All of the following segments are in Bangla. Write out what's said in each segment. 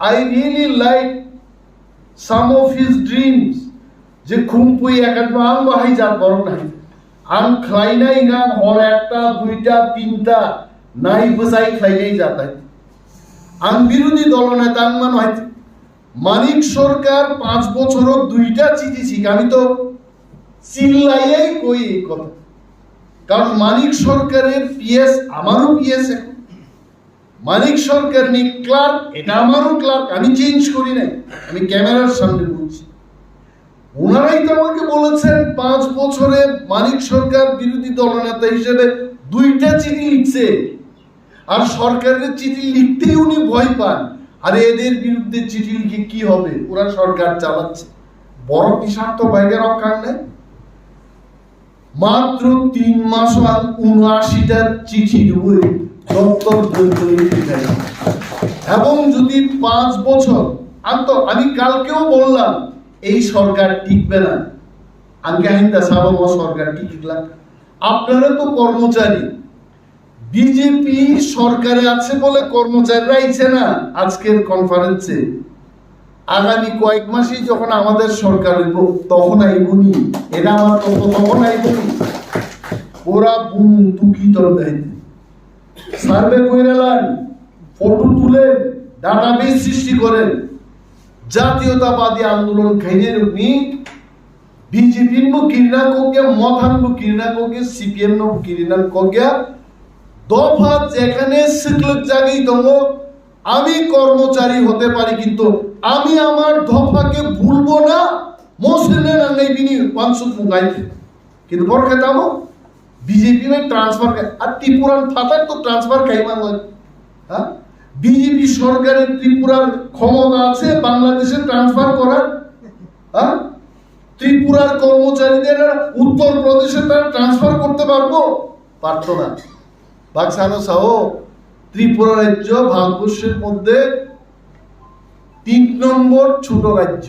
I really like some of his dreams. যে খুম্পুই একাডমি আম বাহাই যার বড় নাই আম খাইনাই গান হর একটা দুইটা তিনটা নাই বসাই খাইনাই যাতাই আম বিরোধী দলনেতা আঙ্গমান হয়তো মানিক সরকার 5 বছর 2টা চিঠি ছিল আমি তো চিল্লাইয়াই কই এই কথা কারণ মানিক সরকারের পিএস আমারও পিএস এখন মানিক সরকার নি ক্লার্ক এটা আমারও ক্লার্ক আমি চেঞ্জ করি নাই আমি ক্যামেরার সামনে বলছি ওনারাই তো আমাকে বলেছেন 5 বছরে মানিক সরকার বিরোধী দলনেতা হিসেবে 2টা চিঠি লিখছে আর সরকারের চিঠি লিখতেই উনি ভয় পান আরে এদের বিরুদ্ধে চিঠি লিখে কি হবে ওরা সরকার চালাচ্ছে বড় কিসার্থ বাইরে রক্ষা নেই মাত্র 3 মাস 79টা চিঠি বই দপ্তর এবং যদি 5 বছর আমি কালকেও বললাম এই সরকার টিকবে না আঙ্কে হিন্দা সাবম সরকার টিকলাম আপনারা তো কর্মচারী বিজেপি সরকারে আছে বলে কর্মচারীরা আইছে না আজকের কনফারেন্সে আগামী কয়েক মাসেই যখন আমাদের সরকার হইব তখন আইবনি এটা আমার তখন আইবনি ওরা বুম তুকি তল দেয় সার্ভে কইরালান ফটো তুলে ডাটাবেস সৃষ্টি করেন জাতীয়তাবাদী আন্দোলন খাইনে রুপনি বিজেপি নো কিরনা কোকে মথান নো কিরনা কোকে সিপিএম নো কিরনা কোকে দফা যেখানে সিকলক জায়গায় দঙ্গ আমি কর্মচারী হতে পারি কিন্তু আমি আমার দফাকে ভুলবো না মোসেনে না নেই বিনি 500 মুগাইতে কিন্তু বরখাতামো বিজেপি में ट्रांसफर আর ত্রিপুরার থাকার তো ট্রান্সফার কাইমা হয় হ্যাঁ বিজেপি সরকারের ত্রিপুরার ক্ষমতা আছে বাংলাদেশে ট্রান্সফার করার হ্যাঁ ত্রিপুরার কর্মচারীদের উত্তর প্রদেশে তারা ট্রান্সফার করতে পারবো পারতো না বাক্সানো সহ ত্রিপুরা রাজ্য ভারতবর্ষের মধ্যে 3 নম্বর ছোট রাজ্য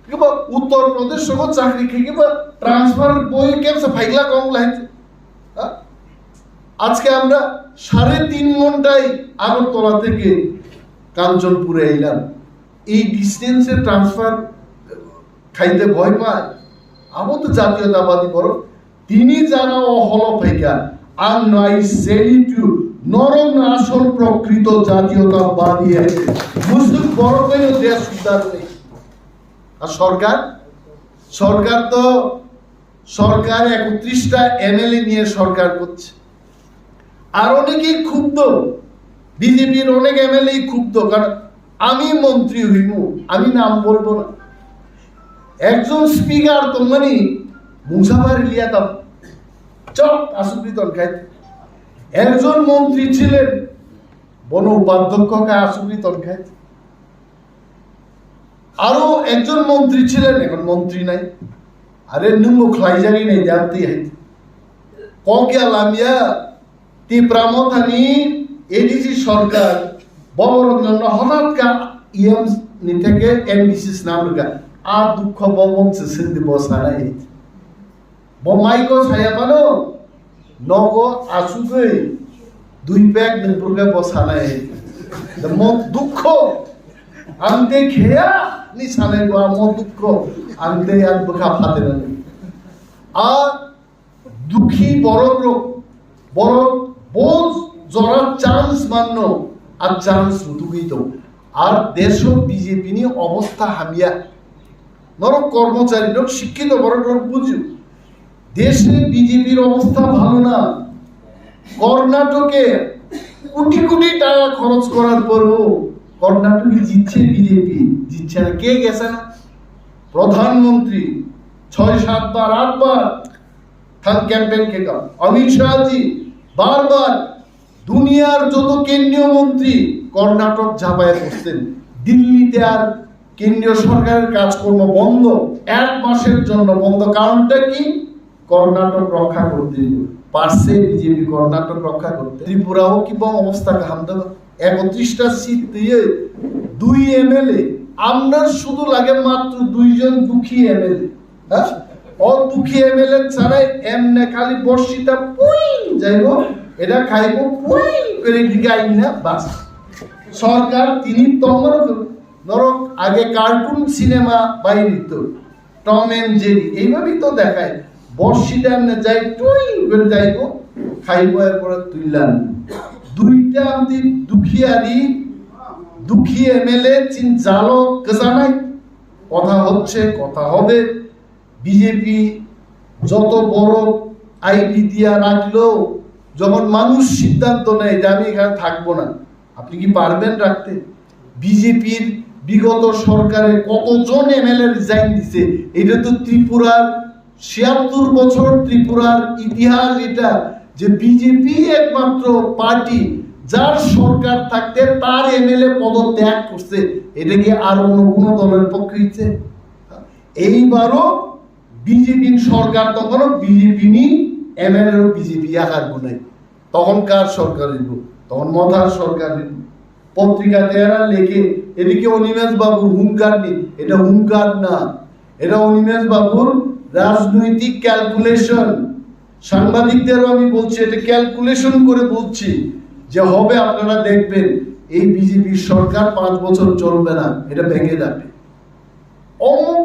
কিংবা উত্তর প্রদেশ সহ চাকরি কিংবা ট্রান্সফার বই কেমন ফাইলা কম লাগছে আজকে আমরা 3.5 ঘন্টায় আগরতলা থেকে কাঞ্চনপুরে এলাম এই ডিস্টেন্সে ট্রান্সফার খাইতে ভয় পায় আমার তো জাতীয়তাবাদী বড় তিনি যারা অহল ফাইকা আর নাই সেলিটু নরম আসল প্রকৃত জাতীয়তাবাদী আছে মুসলিম বড় করে দেশ সুদার নেই আর সরকার তো সরকার 31টা এমএলএ নিয়ে সরকার করছে আর অনেকেই ক্ষুব্ধ বিজেপির অনেক এমএলএ ক্ষুব্ধ কারণ আমি মন্ত্রী হইব আমি নাম বলবো না একজন স্পিকার তো মানে মুসাফার লিয়াতাম চক আসুবিতন খাইতে একজন মন্ত্রী ছিলেন বন উপাধ্যক্ষকে আসুবিতন খাইতে আরো একজন মন্ত্রী ছিলেন এখন মন্ত্রী নাই আরে নুঙ্গো খাই জানি নাই জানতে হাইতে ককে আলামিয়া তি প্রামথানি এডিসি সরকার ববরর জন্য হঠাৎ কা ইএম নি থেকে এমবিসিস নাম লেখা আর দুঃখ বমন সিন্ধি বসানাই বমাইকো ছায়া পানো নগ আসুগে 2 প্যাক নিপুরকে বসানাই মন দুঃখ আনতে খেয়া নি সানাই বা মন দুঃখ আনতে আর বুকা ফাতে না আর দুঃখী বড় বোঝ জরা চান্স মান্য আর চান্স দুগিত আর দেশ বিজেপি নি অবস্থা হামিয়া নরক কর্মচারী লোক শিক্ষিত বড় লোক বুঝু দেশে বিজেপির অবস্থা ভালো না কর্ণাটকে কোটি কোটি টাকা খরচ করার পরও কর্ণাটকে জিতছে বিজেপি জিতছে না কে গেছে না প্রধানমন্ত্রী 6-7 বার 8 বার থান ক্যাম্পেন কেকা অমিত শাহজি বারবার দুনিয়ার যত কেন্দ্রীয় মন্ত্রী কর্ণাটক ঝাঁপায় পড়ছেন দিল্লিতে আর কেন্দ্রীয় সরকারের কাজকর্ম বন্ধ 1 মাসের জন্য বন্ধ কারণটা কি কর্ণাটক রক্ষা করতে পারছে বিজেপি কর্ণাটক রক্ষা করতে ত্রিপুরাও কি অবস্থা হামদা 31টা সিট দিয়ে 2 এমএলএ আমরা শুধু লাগে মাত্র 2 জন দুঃখী এমএলএ হ্যাঁ অল দুঃখী এমএলএ ছাড়াই এমনে খালি বর্ষিতা পুই যাইবো এটা খাইবো পুই করে গাই না বাস সরকার তিনি তখন ধরো আগে কার্টুন সিনেমা বাইরে দিত, টম এন্ড জেরি, এইভাবেই তো দেখায়। বর্ষিটা যাই টুই করে যাইব, খাইব, এরপরে তুললাম দুইটা আমি দুখিয়ারি দুঃখী এমএলএ চিন জালো কেজানাই। কথা হচ্ছে, কথা হবে। বিজেপি যত বড় আইডি দিয়া রাখলো, যখন মানুষ সিদ্ধান্ত নেয় যে আমি এখানে থাকবো না, আপনি কি পারবেন রাখতে? বিজেপির বিগত সরকারে কতজন এমএলএ রিজাইন দিছে? এটা তো ত্রিপুরার ৭৬ বছর ত্রিপুরার ইতিহাস এটা, যে বিজেপি একমাত্র পার্টি যার সরকার থাকতে তার এমএলএ পদত্যাগ করছে। এটা কি আর অন্য কোনো দলের পক্ষে হচ্ছে? এইবারও বিজেপি সরকার, তখন বিজেপি নি এমএলএ বিজেপি আকার গুনাই, তখন কার সরকার হইব? তখন মধার সরকার হইব। পত্রিকাতে এরা লেখে এদিকে অনিমেষ বাবুর হুঙ্কার নেই, এটা হুঙ্কার না, এটা অনিমেষ বাবুর রাজনৈতিক ক্যালকুলেশন। সাংবাদিকদেরও আমি বলছি, এটা ক্যালকুলেশন করে বলছি যে হবে। আপনারা দেখবেন এই বিজেপি সরকার ৫ বছর চলবে না, এটা ভেঙে যাবে। অমুক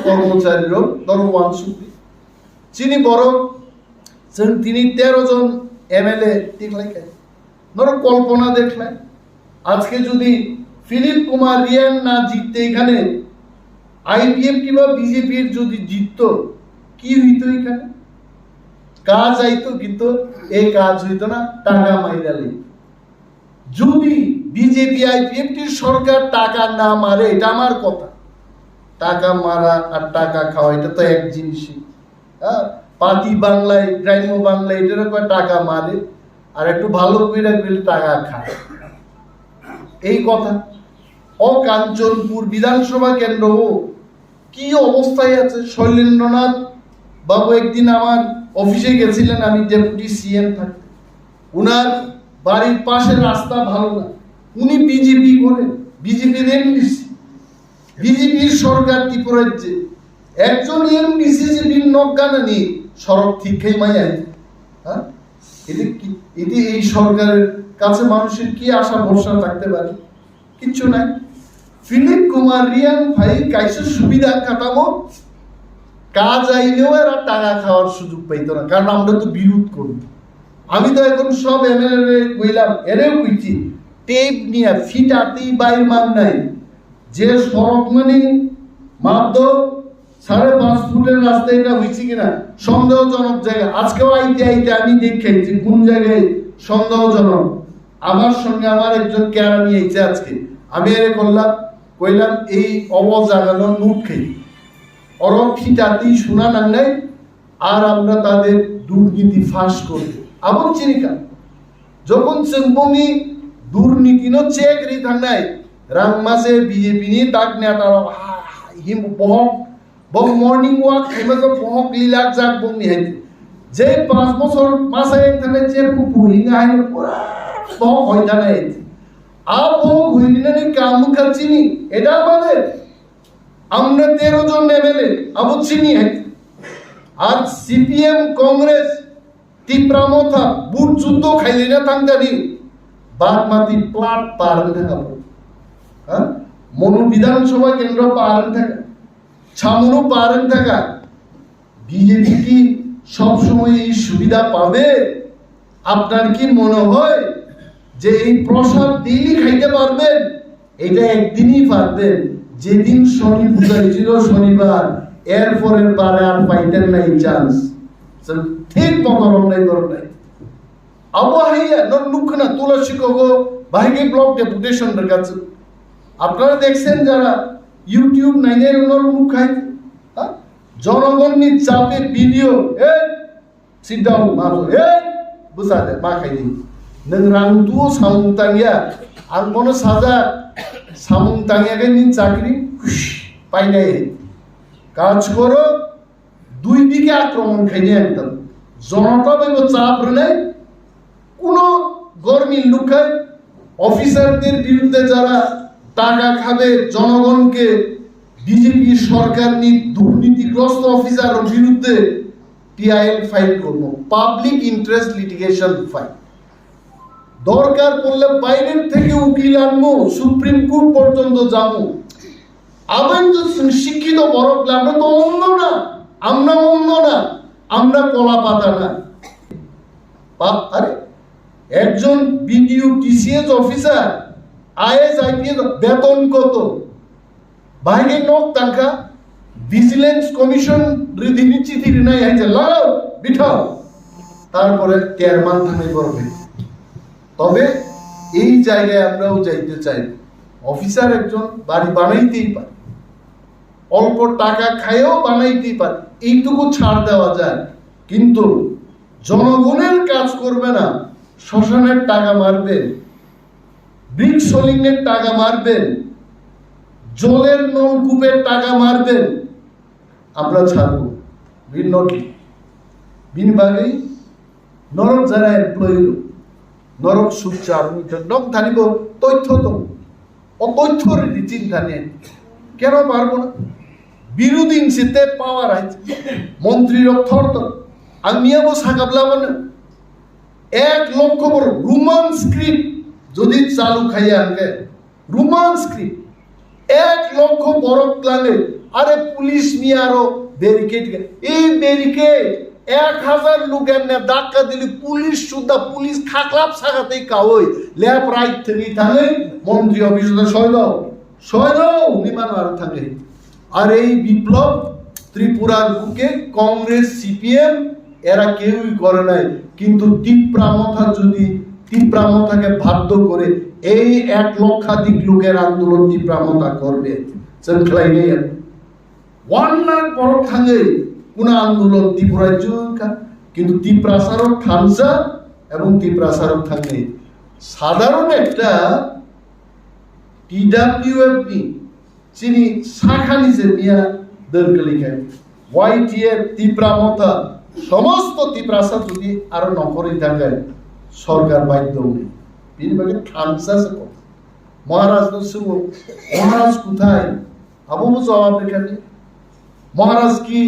কর্মচারীরও ধরো ওয়ানসুপি চিনি বড়, তিনি ১৩ জন এমএলএ দেখলেন, ধরো কল্পনা দেখলেন। আজকে যদি ফিলিপ কুমার রিয়ান না জিততে, এখানে আইপিএফ কিংবা বিজেপির যদি জিততো, কি হইতো? এখানে কাজ আইতো, কিন্তু এই কাজ হইতো না, টাকা মাইরালে। যদি বিজেপি আইপিএফটির সরকার টাকা না মারে, এটা আমার কথা, টাকা মারা আর টাকা খাওয়া এটা তো এক জিনিসই। হ্যাঁ, পাতি বাংলায়, গ্রাম্য বাংলায় এটার কয় টাকা মারে, আর একটু ভালো করে টাকা খায়, এই কথা। কাঞ্চনপুর বিধানসভা কেন্দ্র কি অবস্থায় আছে? শৈলেন্দ্রনাথ বাবু একদিন আমার অফিসে গেছিলেন, আমি ডেপুটি সিএম থাকতে, উনার বাড়ির পাশের রাস্তা ভালো না, উনি বিজেপি করেন, বিজেপির এমডিসি, বিজেপির সরকার ত্রিপুরাজ্যে একজন এমডিসি যে নজ্ঞানা নিয়ে সড়ক ঠিক খাই মাইয়া। হ্যাঁ, এতে এই সরকারের কাছে মানুষের কি আশা ভরসা থাকতে পারে? কিচ্ছু নাই। ফিলিপ কুমার রিয়ান ভাই কাইসের সুবিধা কাটাবো, কাজ আইলেও এরা টাকা খাওয়ার সুযোগ পাইতো না, কারণ আমরা তো বিরোধ করি। আমি তো এখন সব এমএলএ কইলাম, এরেও কইছি, টেপ নিয়ে ফিটাতেই বাইর মান নাই, যে সড়ক মানে মাত্র ৫.৫ ফুটের রাস্তা, এটা হয়েছে কিনা সন্দেহজনক জায়গা। আজকেও আইতে আইতে আমি দেখেছি কোন জায়গায় সন্দেহজনক। আমার সঙ্গে আমার একজন কেরা নিয়ে আইছে আজকে, আমি এর কইলাম এই অবজাগানো নুট খাই, অরব ফিটাতেই শোনা নাই, আর আমরা তাদের দুর্নীতি ফাঁস করি। আবার চিনিকা যখন চেম্পমি দুর্নীতি ন চেক রি থাকনাই রাং মাসে বিজেপি নি তাক নেতার হিম বহক বং মর্নিং ওয়াক খাইমাজো বহক লীলা জাক বং নি হাই যে ৫ বছর মাসে একখানে চেক পুরি গাইন পুরা বহক হইতা নাই আব বহক হইনা নি কাম খাচিনি, এটা আমাদের আমরা ১৩ জন এমএলএ আবু চিনি হাই। আর সিপিএম কংগ্রেস তীব্রামথা বুট যুদ্ধ খাইলে না থাকতারি বাগমাতি প্লাট পারেন থাকা, হ্যাঁ, মনু বিধানসভা কেন্দ্র পারেন থাকা, ছামনু পারেন থাকা। বিজেপি কি সবসময় এই সুবিধা পাবে? আপনার কি মনে হয় যে এই প্রসাদ দিনই খাইতে পারবেন? এটা একদিনই পারবেন, যেদিন শনি পূজা ছিল শনিবার, এরপরের বারে আর পাইতেন নাই চান্স। ঠিক মতন নাই করো নাই আবহাইয়া নুক না তুলসী কগো বাহিনী ব্লক ডেপুটেশনের কাছে আপনারা দেখছেন, যারা ইউটিউব নাইনের মুখ খাই জনগণের চাপে ভিডিও সিট ডাউন মারো বুঝা দে মা খাই নং রাংদু সামুং তাঙ্গিয়া আর মনে সাজা সামুং তাঙ্গিয়াকে নিন চাকরি পাই নাই। কাজ করো, ২ দিকে আক্রমণ খাইনি, একদম জনতা বেগ চাপ নেই, কোন গরমির লুকায় অফিসারদের বিরুদ্ধে যারা টাকা খাবে জনগণকে, বিজেপি সরকার দুর্নীতিগ্রস্ত অফিসার বিরুদ্ধে টিআইএল ফাইল করবো, পাবলিক ইন্টারেস্ট লিটিগেশন ফাইল। দরকার পড়লে বাইরের থেকে উকিল আনবো, সুপ্রিম কোর্ট পর্যন্ত যাবো। আবার তো শিক্ষিত বড়, আমরা তো অন্য না, আমরা কলা পাতা না। আরে একজন BDO TCS officer, is IPS বেতন কত? বাইরে নক টাকা ভিজিলেন্স কমিশন রিদিনি চিঠি নাই আইছে লাও বিঠাও, তারপরে চেয়ারম্যান থামে করবে। তবে এই জায়গায় আমরাও যাইতে চাই। অফিসার একজন বাড়ি বানাইতেই পারে, অল্প টাকা খায়ও বানাইতেই পারে, এইটুকু ছাড় দেওয়া যায়। কিন্তু জনগণের কাজ করবে না, শ্মশানের টাকা মারবেন, ব্রিক সোলিং এর টাকা মারবেন, জলের নলকূপের টাকা মারবেন, আমরা ছাড়বো। বিনিবাগেই নরক যারা এমপ্লয়ি নরক সুচার নক ধানিব তথ্য তো অতথ্য চিন্তা নেই, কেন পারবো না? বিরোধী সিতে পাওয়ার আছে মন্ত্রীর অর্থ আমিয়াবো সাকাবলা মানে 1 লক্ষ বড় রোমান স্ক্রিপ্ট যদি চালু খাইয়া আনবে, রোমান স্ক্রিপ্ট 1 লক্ষ বড় প্ল্যানে। আরে পুলিশ নিয়ে আরো ব্যারিকেড, এই ব্যারিকেড 1000 লোকের নে ধাক্কা দিলে পুলিশ সুদ্ধা পুলিশ খাকলাপ সাকাতেই কাওই ল্যাপ রাইট থেকে থাকে মন্ত্রী অফিসে সয় দাও নিমান আর থাকে। আর এই বিপ্লব ত্রিপুরার বুকে কংগ্রেস সিপিএম এরা কেউই করে নাই, কিন্তু তীব্রামথাকে বাধ্য করে এই 1 লক্ষাধিক লোকের আন্দোলন তীব্রামথা করবে। বড় খাঙ্গে কোন আন্দোলন ত্রিপুরায় কিন্তু তীব্রাচারক থানসা এবং তীব্রাচারক থাকলে সাধারণ একটা টিডাব্লিউএফপি চিনি শাখা নিচে নিয়ে দরকালিখায় ওয়াইটিএফ তীব্রামথা সমস্ত তীব্রাচার যদি আরো নকরে থাকে সরকার বাধ্য নেই। বিনিভাগে থানসা মহারাজ মহারাজ কোথায় আবু জবাব রেখে মহারাজ কি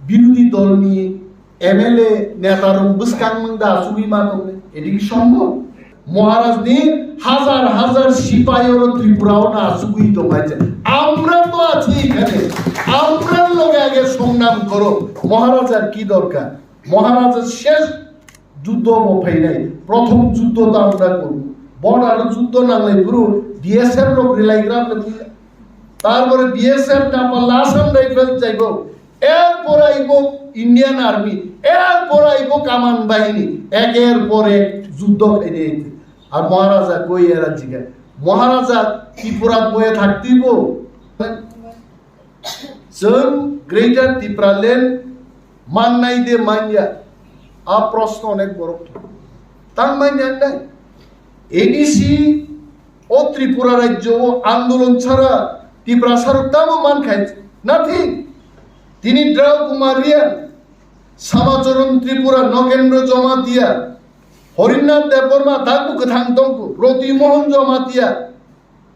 বিরোধী দল নিয়ে এমএলএ নেতার বুসকানমন্দা সুবি মাতমে এটি কি সম্ভব? মহারাজ নিয়ে হাজার হাজার সিপাহীর ত্রিপুরাও না সুবি তো পাইছে। আমরা তো আছি এখানে, আমরা লোক আগে সংগ্রাম করো। মহারাজার কি দরকার? মহারাজের শেষ যুদ্ধ মোফাই নাই, প্রথম যুদ্ধ তো আমরা করবো। বর্ডার যুদ্ধ না হলে পুরো বিএসএফ লোক রিলাইগ্রাম, তারপরে বিএসএফ না পারলে আসাম রাইফেল চাইব, এরপর আইব ইন্ডিয়ান আর্মি, এরপর আইব কামান বাহিনী, একের পরে যুদ্ধ খেয়ে। আর মহারাজা কই এরা জিগায়? মহারাজা ত্রিপুরা বয়ে থাকতেইব। जों গ্রেটার ত্রিপুরাল্যান্ড মাননাই দে মানিয়া আ প্রশ্ন অনেক বড় তার মানিয়া নাই। এডিসি ও ত্রিপুরা রাজ্য আন্দোলন ছাড়া ত্রিপুরা সারকটাও মান খাইছে নাথিং। তিনি দ্রাউ কুমারিয়া সামাচরণ ত্রিপুরা নগেন্দ্র জমাতিয়া হরিনাথ দেববর্মা দাগু কথাং দংকু প্রতিমোহন জমাতিয়া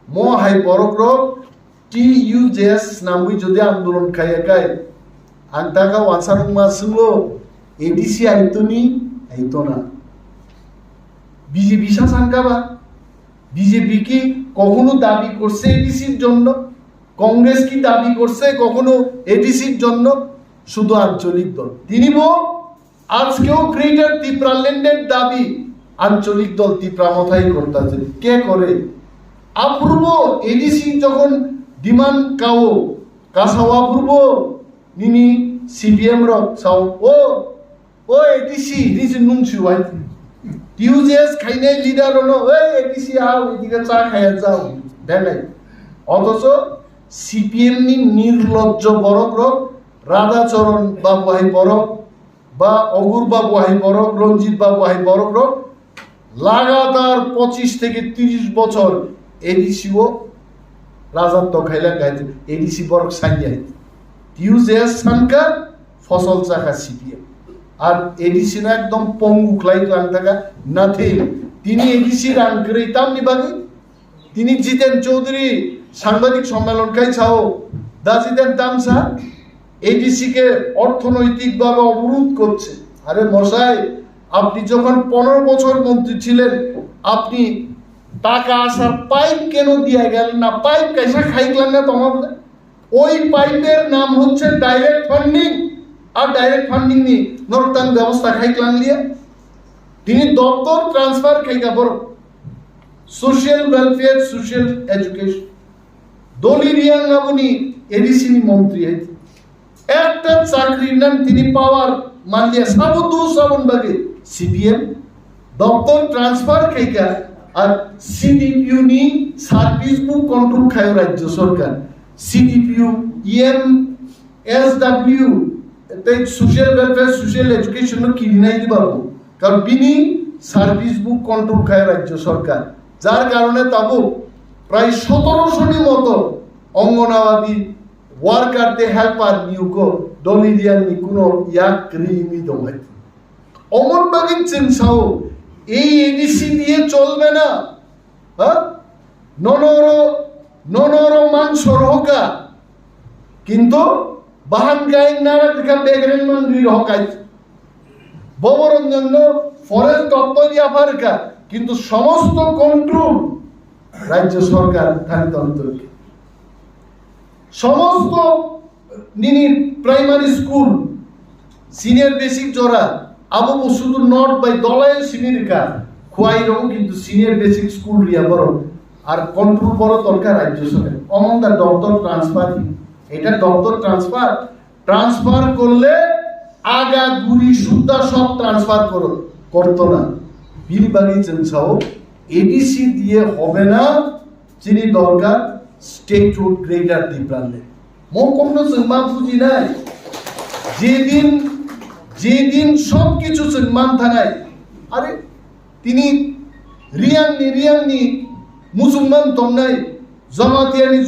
মহাই বরগ্রহ টিইউজেএস নামই যদি আন্দোলন খাইয়া গায় আন্তাকা ওয়াসারং মাসুলো এডিসি আইতনি আইতো না। বিজেপি শাসনকাবা বিজেপি কি কখনো দাবি করছে এডিসির জন্য? কংগ্রেস কি দাবি করছে কখনো এডিসির জন্য? শুধু আঞ্চলিক দল। তিনি আজকেও গ্রেটার ত্রিপুরাল্যান্ডের দাবি আঞ্চলিক দল ত্রিপুরামথাই করতেছে। কে করে? অপূর্ব এডিসি যখন ডিমান্ড কাও কাসাও অপূর্ব নিনি সিপিএম র সাও ও এডিসি নিচে নুনছি ওয়াই টিউজেস খাইনে লিডার হলো ওই এডিসি আও এদিকে চা খাইয়া যাও দেয় নাই। অথচ সিপিএম নি নির্লজ্জ বড় রাধাচরণ বাবু হাই বড় বা অগুর বাবু হাই বড় রঞ্জিত বাবু হাই বড় লাগাতার 25 থেকে 30 বছর এডিসিও রাজত্ব খাইলা গাইতে এডিসি বড় সাইয়া টিউজেস সানকা ফসল চাকা সিপিএম। আর এডিসি না একদম পঙ্গু ক্লাই রান থাকা নাথিং। তিনি এডিসি রান করে তামনি বাকি তিনি জিতেন চৌধুরী সাংবাদিক সম্মেলন খাই ছাও দা জিতেন তামসা এডিসি কে অর্থনৈতিকভাবে অবরোধ করছে। আরে মশাই আপনি যখন 15 বছর মন্ত্রী ছিলেন আপনি টাকা আসার পাইপ কেন দিয়ে গেলেন না? পাইপ কাইসা খাইলেন না তোমার? ওই পাইপের নাম হচ্ছে ডাইরেক্ট ফান্ডিং। আর ডাইরেক্ট ফান্ডিং নিয়ে নরতাং ব্যবস্থা খাইলাম দিয়ে তিনি দপ্তর ট্রান্সফার খাইকা বড় সোশ্যাল ওয়েলফেয়ার সোশ্যাল এডুকেশন দলি রিয়াঙ্গাবনি এডিসিনি মন্ত্রী একটা চাকরির নাম তিনি পাওয়ার মানলিয়া সাবুদু সাবন বাগে সিপিএম দপ্তর ট্রান্সফার খাইকা আর সিডিপিউ নি সার্ভিস বুক কন্ট্রোল খায় রাজ্য সরকার সিডিপিউ ইএম SW social welfare social education কিনে নাই দিব কারণ বিনি সার্ভিস বুক কন্ট্রোল খায় রাজ্য সরকার যার কারণে তাবু প্রায় 1700টি মতো অঙ্গনাবাদী ওয়ার্কারতে হেল্পার নিয়োগ দলিরিয়ান নি কোনো ইয়াক রিমি দমাই অমন বাগিন চিনসাও এই এডিসি দিয়ে চলবে না। হ্যাঁ ননর মান সরহকা কিন্তু বাহান গাই নারাকা বেগরেন মন্দির হকাই ববরঞ্জন ফরেস্ট দপ্তর ইয়াফারকা কিন্তু সমস্ত কন্ট্রোল রাজ্য সরকার থানিত অন্তর্কে সমস্ত নিনি প্রাইমারি স্কুল সিনিয়র বেসিক জোড়া আবু শুধু নট বাই দলায় সিনিয়র কা খুয়াইরও কিন্তু সিনিয়র বেসিক স্কুল রিয়া বড় আর কন্ট্রোল বড় দরকার রাজ্য সরকার অমনটা দপ্তর ট্রান্সফার এটা দপ্তর ট্রান্সফার করলে আগা গুড়ি সুদ্ধা সব ট্রান্সফার করতো না বিল বানিয়েছেন সহ এডিসি দিয়ে হবে না চিনি দরকার স্টেট রোড গ্রেটার দ্বীপ্রান্তে মো কোনো সম্মান বুঝি নাই যেদিন সব কিছু সম্মান থানায় আরে তিনি রিয়াংনি মুসলমান তম নাই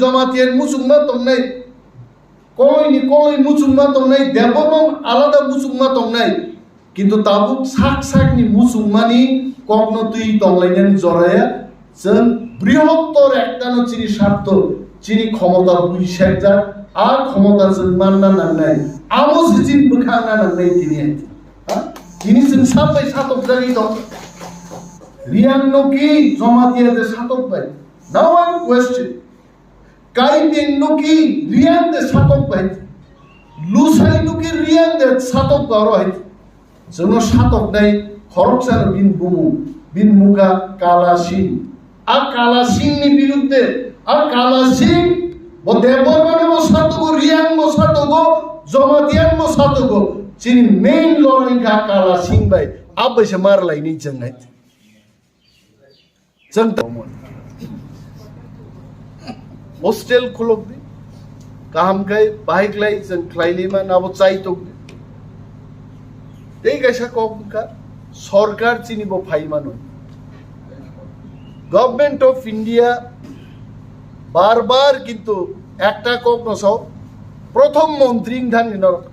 জমাতিয়ান মুসলমান তম নাই কই মুসলমান তম নাই দেবরম আলাদা মুসলমান তম নাই কিন্তু তাবু সাকনি মুসলমানি কগ্ন তুই তংলাইনানি জরায়া जों বৃহত্তর একটানো চিনি স্বার্থ চিনি ক্ষমতা বুঝাক যা আর ক্ষমতা जों মাননা নাংনাই আমো সিজিন বখানা নাংনাই তিনি जों সাবাই সাতক জায়গায় দं রিয়াং নকি জমাতিয়া যে সাতক পাই নাও আই কোয়েশ্চেন কাই দিন নকি রিয়াং দে সাতক পাই লুসাই নকি রিয়াং দে সাতক বারো হাই जों সাতক নাই খরচার বিন মুগা কালাসিন আর কালাসিংনি বিরুদ্ধে আর কালাসিং ও দেবরমানে সাতগো রিয়াং সাতগো জমাতিয়ান সাতগো চিনি মেইন লড়াই গা কালাসিং বাই আবसे मारलायनि जोंहाय जों हस्टेल खुलब गाहामखाय बाहायग्लाय जों ख्लायलिमा नाबो चाइतो এই গাইসা কমকা সরকার চিনিব ফাইমানো গভর্নমেন্ট অফ ইন্ডিয়া বারবার কিন্তু একটা কগ্নসাও প্রথম মন্ত্রী ধান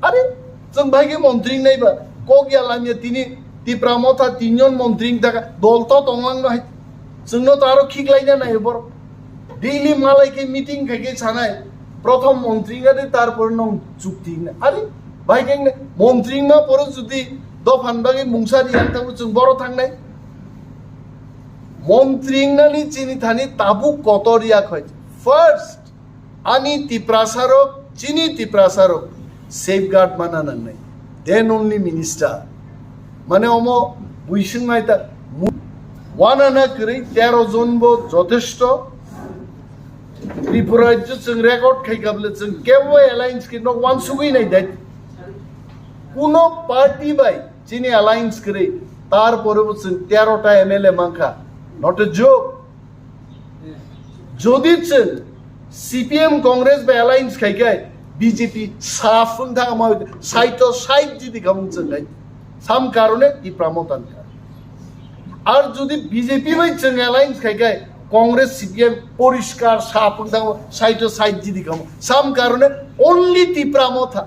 আরে जों ভাইকে মন্ত্রী নাইবা কগিয়ালামিয়া তিনি তিপ্রামথা তিনজন মন্ত্রী থাকা দল তো তংলাংনো হাই जोंनो তো আরো খিগলাইনা নাই বর ডেইলি মালাইকে মিটিং খাইকে ছানায় প্রথম মন্ত্রী গাদে তারপর নং চুক্তি না আরে ভাইকে মন্ত্রী মা পরে যদি দফানবাগে মুংসারি আনতাবো जों বড় থাংনাই মন্ত্রী নানি চিনি থানি তাবু কতরিয়া হয় ফার্স্ট আনি তিপ্রাসারক চিনি তিপ্রাসারক সেফগার্ড মানানা নাই দেন অনলি মিনিস্টার মানে অম বুইসিং মাইতা ওয়ানানা করে 13 জন যথেষ্ট ত্রিপুরা রাজ্য जों রেকর্ড খাইকাবলে जों কেউ অ্যালায়েন্স কিন্তু ওয়ান সুগই নাই দাই কোন পার্টি বাই চিনি অ্যালায়েন্স করে তারপরে বলছেন 13টা এমএলএ মাংখা নট এ জোক যদি সিপিএম কংগ্রেস বা অ্যালায়েন্স খাইকায় বিজেপি সাফুন থাকা মা সাইট যদি গামুন চাই সাম কারণে ই প্রামতান আর যদি বিজেপি বাই অ্যালায়েন্স খাইকায় কংগ্রেস সিপিএম পরিষ্কার সাফুন থাকা সাইট যদি গামু সাম কারণে অনলি তি প্রামথা